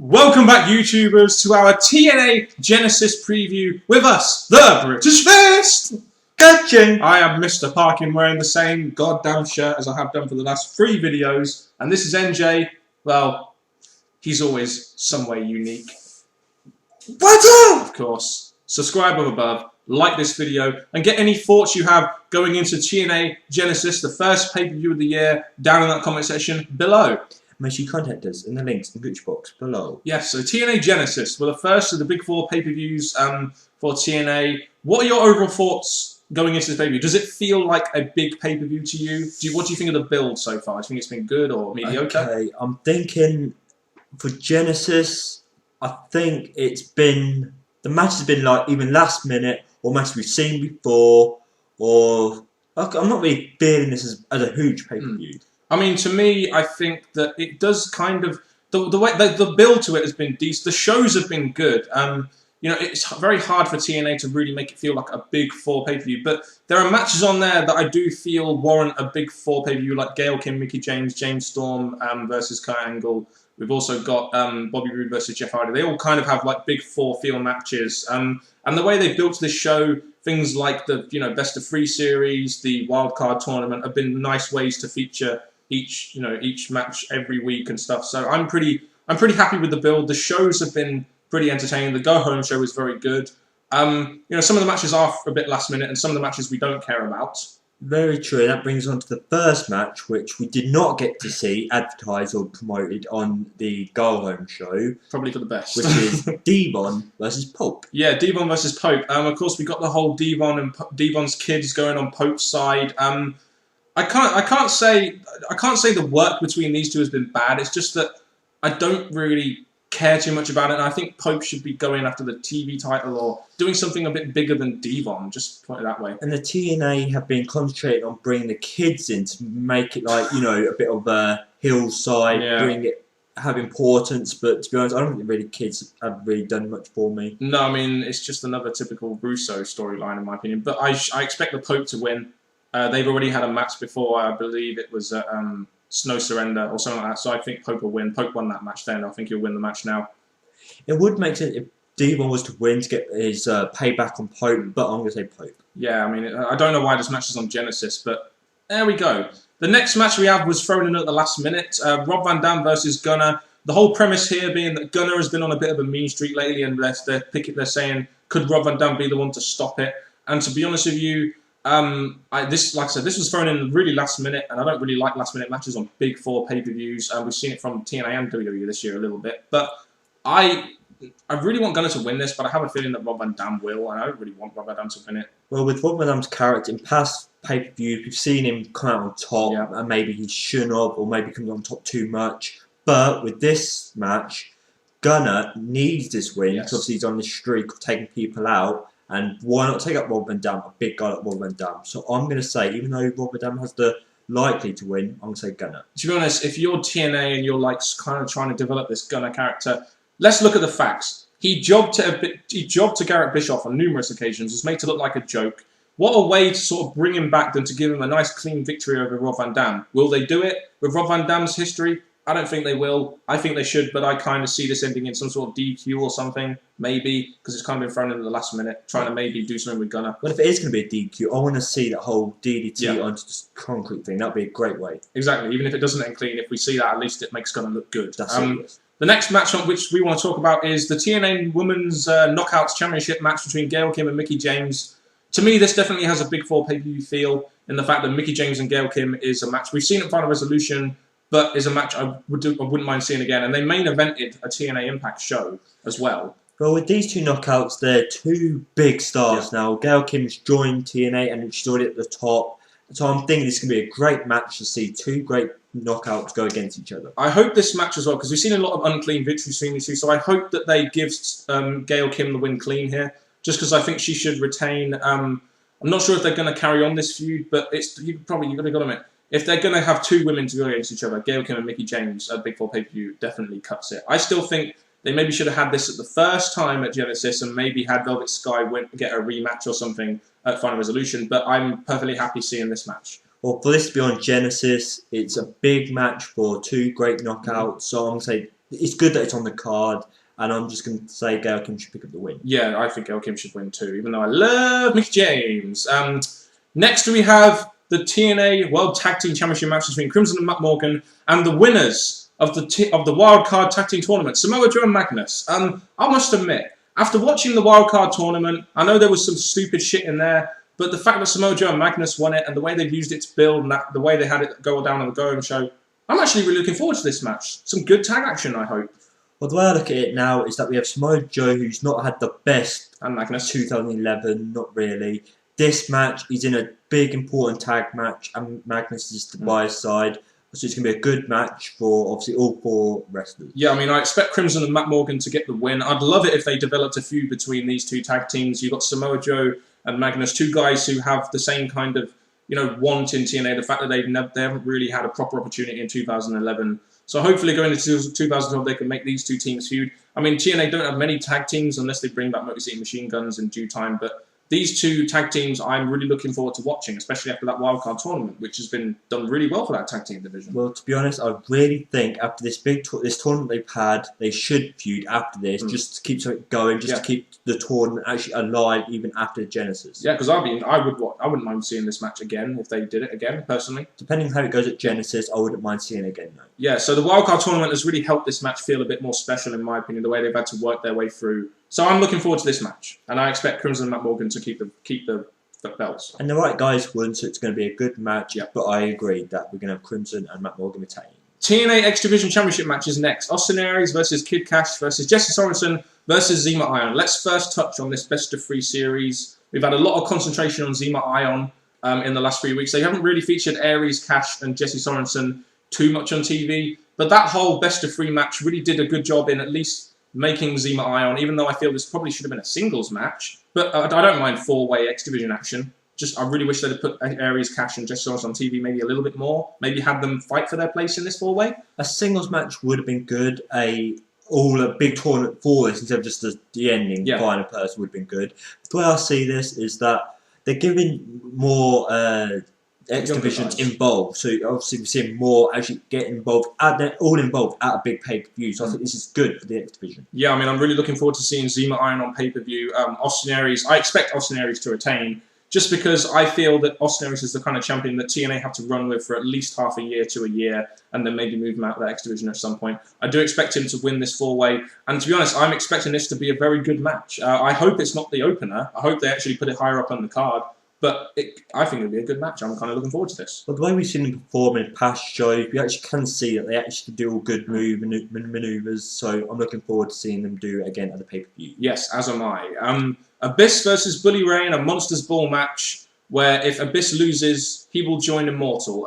Welcome back, YouTubers, to our TNA Genesis preview with us, the British Fist! Gotcha! I am Mr. Parkin, wearing the same goddamn shirt as I have done for the last 3 videos, and this is NJ. Well, he's always some way unique. What's up? Of course. Subscribe up above, like this video, and get any thoughts you have going into TNA Genesis, the first pay-per-view of the year, down in that comment section below. Make sure you contact us in the links in the description box below. Yes, so TNA Genesis were the first of the big 4 pay-per-views for TNA. What are your overall thoughts going into this pay-per-view? Does it feel like a big pay-per-view to you? What do you think of the build so far? Do you think it's been good or mediocre? Okay, I'm thinking for Genesis, I think it's been... The match has been like even last minute or matches we've seen before, or... I'm not really feeling this as a huge pay-per-view. I mean, to me, I think that it does kind of the build to it has been decent. The shows have been good. You know, it's very hard for TNA to really make it feel like a big 4 pay-per-view, but there are matches on there that I do feel warrant a big 4 pay-per-view, like Gail, Kim, Mickie James, James Storm versus Kurt Angle. We've also got Bobby Roode versus Jeff Hardy. They all kind of have like big 4 feel matches, and the way they built this show, things like the best of 3 series, the wildcard tournament, have been nice ways to feature each match every week and stuff. So I'm pretty happy with the build. The shows have been pretty entertaining. The go home show is very good. Some of the matches are a bit last minute, and some of the matches we don't care about. Very true. That brings us on to the first match, which we did not get to see advertised or promoted on the go home show. Probably for the best. Which is Devon versus Pope. Yeah, Devon versus Pope. Of course, we got the whole Devon and Devon's kids going on Pope's side. I can't say the work between these two has been bad. It's just that I don't really care too much about it, and I think Pope should be going after the TV title or doing something a bit bigger than Devon, just put it that way. And the TNA have been concentrating on bringing the kids in to make it like, a bit of a hillside, have importance, but to be honest, I don't think really kids have really done much for me. No, I mean, it's just another typical Russo storyline in my opinion, but I expect the Pope to win. They've already had a match before, I believe it was Snow Surrender or something like that, so I think Pope will win. Pope won that match then, I think he'll win the match now. It would make sense if Devon was to win to get his payback on Pope, but I'm going to say Pope. Yeah, I mean, I don't know why this match is on Genesis, but there we go. The next match we have was thrown in at the last minute, Rob Van Dam versus Gunnar. The whole premise here being that Gunnar has been on a bit of a mean streak lately, and they're saying, could Rob Van Dam be the one to stop it? And to be honest with you, like I said, this was thrown in really last minute, and I don't really like last minute matches on big 4 pay-per-views. We've seen it from TNA and WWE this year a little bit, but I really want Gunnar to win this, but I have a feeling that Rob Van Dam will, and I don't really want Rob Van Dam to win it. Well, with Rob Van Dam's character in past pay-per-views, we've seen him come out on top, and maybe he shouldn't have, or maybe comes on top too much. But with this match, Gunnar needs this win, because obviously he's on this streak of taking people out. And why not take up Rob Van Dam, a big guy like Rob Van Dam? So I'm going to say, even though Rob Van Dam has the likely to win, I'm going to say Gunnar. To be honest, if you're TNA and you're like kind of trying to develop this Gunnar character, let's look at the facts. He jobbed to Garrett Bischoff on numerous occasions, was made to look like a joke. What a way to sort of bring him back than to give him a nice clean victory over Rob Van Dam. Will they do it with Rob Van Dam's history? I don't think they will. I think they should, but I kind of see this ending in some sort of DQ or something, maybe, because it's kind of been thrown in at the last minute, trying to maybe do something with Gunnar. Well, if it is going to be a DQ, I want to see that whole DDT onto this concrete thing. That would be a great way. Exactly. Even if it doesn't end clean, if we see that, at least it makes Gunnar look good. That's it. The next match on which we want to talk about is the TNA Women's Knockouts Championship match between Gail Kim and Mickie James. To me, this definitely has a big 4 pay-per-view feel in the fact that Mickie James and Gail Kim is a match we've seen at Final Resolution, but is a match I wouldn't mind seeing again. And they main evented a TNA Impact show as well. Well, with these 2 knockouts, they're 2 big stars now. Gail Kim's joined TNA and she's already at the top. So I'm thinking this is going to be a great match to see 2 great knockouts go against each other. I hope this match as well, because we've seen a lot of unclean victories between these 2, so I hope that they give Gail Kim the win clean here, just because I think she should retain. I'm not sure if they're going to carry on this feud, but you've got to admit, if they're going to have 2 women to go against each other, Gail Kim and Mickie James, a Big 4 pay-per-view definitely cuts it. I still think they maybe should have had this at the first time at Genesis and maybe had Velvet Sky get a rematch or something at Final Resolution, but I'm perfectly happy seeing this match. Well, for this to be on Genesis, it's a big match for 2 great knockouts, so I'm going to say it's good that it's on the card. And I'm just going to say Gail Kim should pick up the win. Yeah, I think Gail Kim should win too, even though I love Mickie James. Next we have the TNA World Tag Team Championship match between Crimson and Matt Morgan and the winners of the Wild Card Tag Team Tournament, Samoa Joe and Magnus. I must admit, after watching the Wild Card Tournament, I know there was some stupid shit in there, but the fact that Samoa Joe and Magnus won it and the way they've used it to build and the way they had it go down on the Go-Home show, I'm actually really looking forward to this match. Some good tag action, I hope. Well, the way I look at it now is that we have Samoa Joe, who's not had the best and Magnus 2011, not really. This match, he's in a big, important tag match, and Magnus is by his side. So it's going to be a good match for, obviously, all 4 wrestlers. Yeah, I mean, I expect Crimson and Matt Morgan to get the win. I'd love it if they developed a feud between these 2 tag teams. You've got Samoa Joe and Magnus, 2 guys who have the same kind of, want in TNA. The fact that they haven't really had a proper opportunity in 2011. So hopefully going into 2012, they can make these 2 teams feud. I mean, TNA don't have many tag teams unless they bring back Motor City Machine Guns in due time. But these 2 tag teams, I'm really looking forward to watching, especially after that wildcard tournament, which has been done really well for that tag team division. Well, to be honest, I really think after this this tournament they've had, they should feud after this, just to keep something going, just to keep the tournament actually alive even after Genesis. Yeah, because I wouldn't mind seeing this match again if they did it again, personally. Depending on how it goes at Genesis, I wouldn't mind seeing it again, though. Yeah, so the wildcard tournament has really helped this match feel a bit more special, in my opinion, the way they've had to work their way through. So I'm looking forward to this match, and I expect Crimson and Matt Morgan to keep the belts. And the right guys won, so it's going to be a good match. But I agree that we're going to have Crimson and Matt Morgan retain. TNA X Division Championship match is next. Austin Aries versus Kid Kash versus Jesse Sorensen versus Zema Ion. Let's first touch on this best of 3 series. We've had a lot of concentration on Zema Ion in the last 3 weeks. They haven't really featured Aries, Kash, and Jesse Sorensen too much on TV, but that whole best of 3 match really did a good job in at least making Zema Ion, even though I feel this probably should have been a singles match. But I don't mind 4-way X Division action. I really wish they'd have put Aries, Kash, and Jesse Sorensen on TV maybe a little bit more. Maybe had them fight for their place in this 4-way. A singles match would have been good. A big tournament for this instead of just the ending final person would have been good. The way I see this is that they're giving more X divisions involved, so obviously we're seeing more actually get involved. They're all involved at a big pay-per-view, so I think this is good for the X division. Yeah, I mean, I'm really looking forward to seeing Zema Iron on pay-per-view. Austin Aries, I expect Austin Aries to retain, just because I feel that Austin Aries is the kind of champion that TNA have to run with for at least half a year to a year, and then maybe move him out of the X division at some point. I do expect him to win this 4-way, and to be honest, I'm expecting this to be a very good match. I hope it's not the opener. I hope they actually put it higher up on the card. But I think it'll be a good match. I'm kind of looking forward to this. Well, the way we've seen them perform in past shows, we actually can see that they actually do all good manoeuvres. So I'm looking forward to seeing them do it again at the pay-per-view. Yes, as am I. Abyss versus Bully Ray in a Monsters Ball match, where if Abyss loses, he will join Immortal.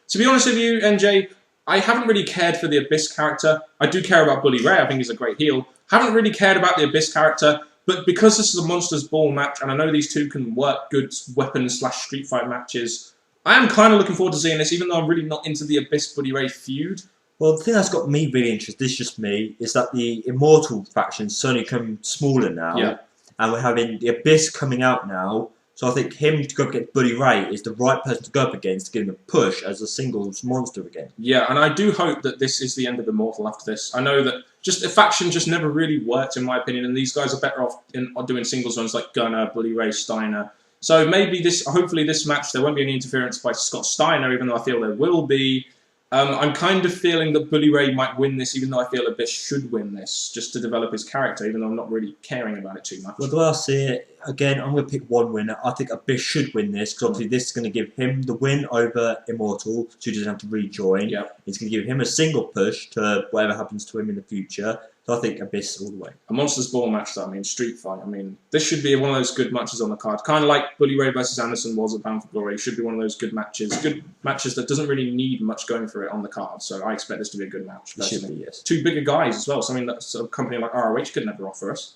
To be honest with you, NJ, I haven't really cared for the Abyss character. I do care about Bully Ray. I think he's a great heel. Haven't really cared about the Abyss character. But because this is a Monsters Ball match, and I know these 2 can work good weapon/street fight matches, I am kind of looking forward to seeing this, even though I'm really not into the Abyss Bully Ray feud. Well, the thing that's got me really interested, this is just me, is that the Immortal faction's suddenly become smaller now. Yeah. And we're having the Abyss coming out now. So I think him to go up against Bully Ray is the right person to go up against to give him a push as a singles monster again. Yeah, and I do hope that this is the end of Immortal after this. I know that the faction just never really worked, in my opinion, and these guys are better off doing singles runs like Gunnar, Bully Ray, Steiner. So maybe hopefully this match, there won't be any interference by Scott Steiner, even though I feel there will be. I'm kind of feeling that Bully Ray might win this, even though I feel Abyss should win this, just to develop his character, even though I'm not really caring about it too much. Well, the way I see it, again, I'm going to pick one winner. I think Abyss should win this, because obviously this is going to give him the win over Immortal, so he doesn't have to rejoin. Yep. It's going to give him a single push to whatever happens to him in the future. So I think Abyss all the way. A Monsters Ball match, though, I mean, street fight. I mean, this should be one of those good matches on the card. Kind of like Bully Ray versus Anderson was at Bound for Glory. It should be one of those good matches. Good matches that doesn't really need much going for it on the card. So I expect this to be a good match. It should be, yes. 2 bigger guys as well. Something that a company like ROH could never offer us.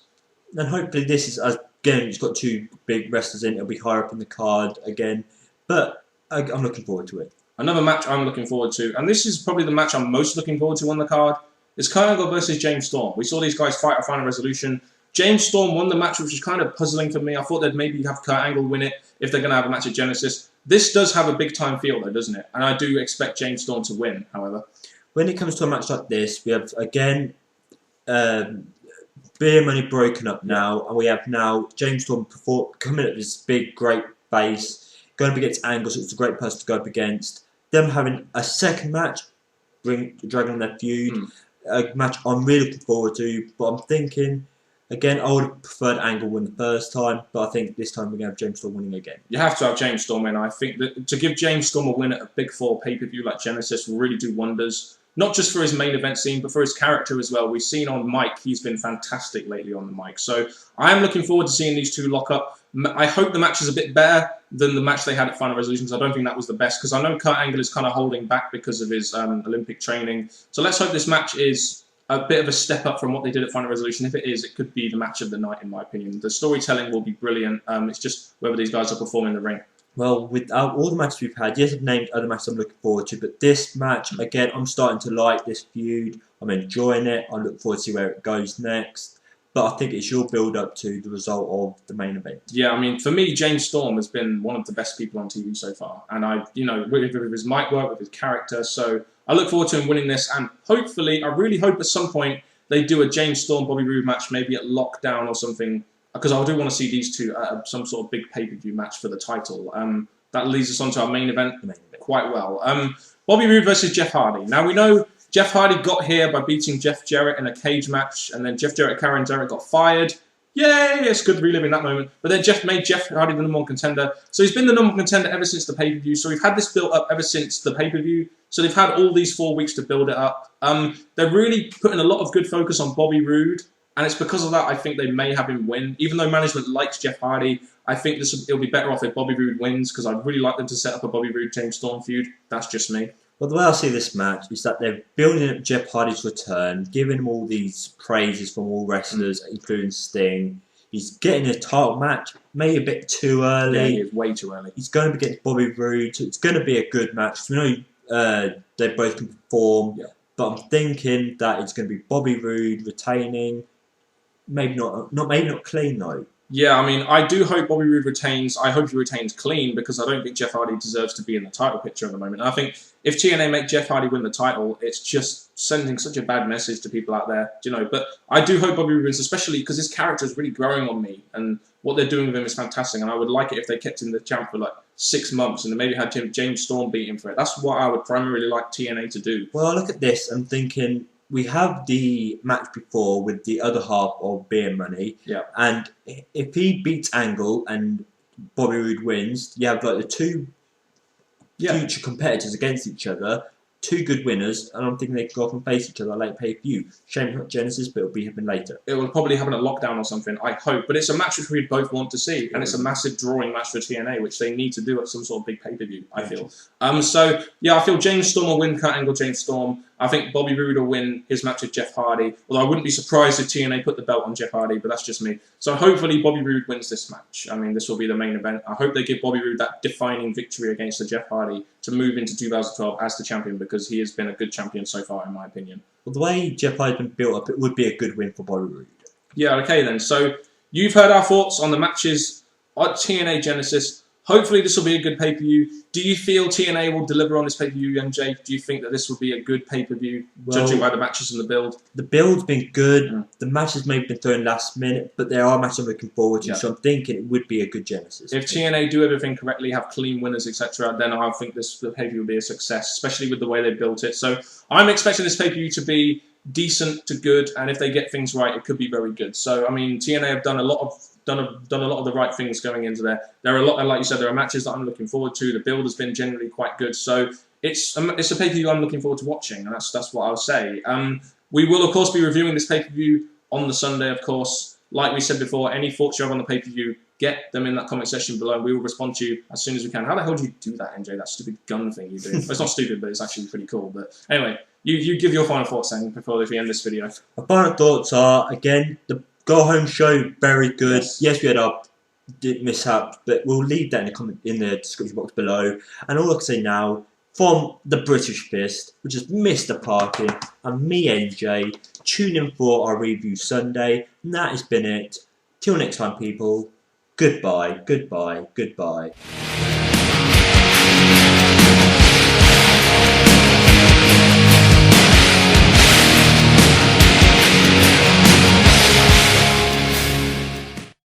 And hopefully this is, again, it's got 2 big wrestlers in. It'll be higher up in the card again. But I'm looking forward to it. Another match I'm looking forward to, and this is probably the match I'm most looking forward to on the card, is Kurt versus James Storm. We saw these guys fight at Final Resolution. James Storm won the match, which was kind of puzzling for me. I thought they'd maybe have Kurt Angle win it if they're going to have a match at Genesis. This does have a big-time feel, though, doesn't it? And I do expect James Storm to win, however. when it comes to a match like this, we have again Beer Money broken up now, and we have now James Storm coming up with this big, great base, going up against Angle, so it's a great person to go up against. Them having a second match, dragging on their feud, a match I'm really looking forward to, but I'm thinking, again, I would have preferred Angle win the first time, but I think this time we're going to have James Storm winning again. You have to have James Storm win. I think that to give James Storm a win at a Big 4 pay-per-view like Genesis will really do wonders. Not just for his main event scene, but for his character as well. We've seen on mic, he's been fantastic lately on the mic. So I am looking forward to seeing these two lock up. I hope the match is a bit better than the match they had at Final Resolution, because I don't think that was the best, because I know Kurt Angle is kind of holding back because of his Olympic training. So let's hope this match is a bit of a step up from what they did at Final Resolution. If it is, it could be the match of the night, in my opinion. The storytelling will be brilliant. It's just whether these guys are performing in the ring. Well, with all the matches we've had, yes, I've named other matches I'm looking forward to, but this match, again, I'm starting to like this feud. I'm enjoying it. I look forward to see where it goes next. But I think it's your build-up to the result of the main event. Yeah, I mean, for me, James Storm has been one of the best people on TV so far. And with his mic work, with his character. So I look forward to him winning this. And hopefully, I really hope at some point they do a James Storm Bobby Roode match, maybe at Lockdown or something. Because I do want to see these two at some sort of big pay-per-view match for the title. That leads us on to our main event quite well. Bobby Roode versus Jeff Hardy. Now, we know Jeff Hardy got here by beating Jeff Jarrett in a cage match, and then Jeff Jarrett, Karen Jarrett got fired. Yay! It's good reliving that moment. But then Jeff made Jeff Hardy the number one contender. So he's been the number one contender ever since the pay-per-view. So we've had this built up ever since the pay-per-view. So they've had all these 4 weeks to build it up. They're really putting a lot of good focus on Bobby Roode. And it's because of that I think they may have him win. Even though management likes Jeff Hardy, I think it'll be better off if Bobby Roode wins, because I'd really like them to set up a Bobby Roode-James Storm feud. That's just me. Well, the way I see this match is that they're building up Jeff Hardy's return, giving him all these praises from all wrestlers, including Sting. He's getting a title match, maybe a bit too early. Yeah, he is way too early. He's going to be against Bobby Roode, so it's going to be a good match. We know they both can perform, but I'm thinking that it's going to be Bobby Roode retaining. Maybe not clean though. Yeah, I mean, I do hope Bobby Roode retains. I hope he retains clean, because I don't think Jeff Hardy deserves to be in the title picture at the moment. And I think if TNA make Jeff Hardy win the title, it's just sending such a bad message to people out there, But I do hope Bobby Roode wins, especially because his character is really growing on me, and what they're doing with him is fantastic. And I would like it if they kept him the champ for like 6 months, and then maybe had James Storm beat him for it. That's what I would primarily like TNA to do. Well, I look at this, I'm thinking, we have the match before with the other half of Beer Money. Yeah. And if he beats Angle and Bobby Roode wins, you have like the two future competitors against each other, two good winners, and I'm thinking they could go off and face each other late pay-per-view. Shame it's not Genesis, but it'll be happening later. It will probably happen at Lockdown or something, I hope. But it's a match which we both want to see, and it's a massive drawing match for TNA, which they need to do at some sort of big pay-per-view, I feel. So, yeah, I feel James Storm will win Kurt Angle, James Storm. I think Bobby Roode will win his match with Jeff Hardy, although I wouldn't be surprised if TNA put the belt on Jeff Hardy, but that's just me. So hopefully Bobby Roode wins this match. I mean, this will be the main event. I hope they give Bobby Roode that defining victory against the Jeff Hardy to move into 2012 as the champion, because he has been a good champion so far, in my opinion. Well, the way Jeff Hardy's been built up, it would be a good win for Bobby Roode. Yeah, okay then. So you've heard our thoughts on the matches at TNA Genesis. Hopefully this will be a good pay-per-view. Do you feel TNA will deliver on this pay-per-view, MJ? Do you think that this will be a good pay-per-view, judging by the matches and the build? The build's been good. The matches may have been thrown last minute, but there are matches I'm looking forward to, so I'm thinking it would be a good Genesis. If TNA do everything correctly, have clean winners, etc., then I think the pay-per-view will be a success, especially with the way they built it. So I'm expecting this pay-per-view to be decent to good, and if they get things right, it could be very good. So, I mean, TNA have done a lot of the right things going into there. There are a lot, like you said, there are matches that I'm looking forward to. The build has been generally quite good, so it's a pay-per-view I'm looking forward to watching, and that's what I'll say. We will, of course, be reviewing this pay-per-view on the Sunday, of course. Like we said before, any thoughts you have on the pay-per-view, get them in that comment section below, and we will respond to you as soon as we can. How the hell do you do that, MJ? That stupid gun thing you do. Well, it's not stupid, but it's actually pretty cool. But anyway, you give your final thoughts then before we end this video. My final thoughts are, again, the go-home show, very good. Yes, we had our mishaps, but we'll leave that in the description box below. And all I can say now, from the British Fist, which is Mr. Parkin, and me, NJ, tune in for our review Sunday. And that has been it. Till next time, people. Goodbye, goodbye, goodbye.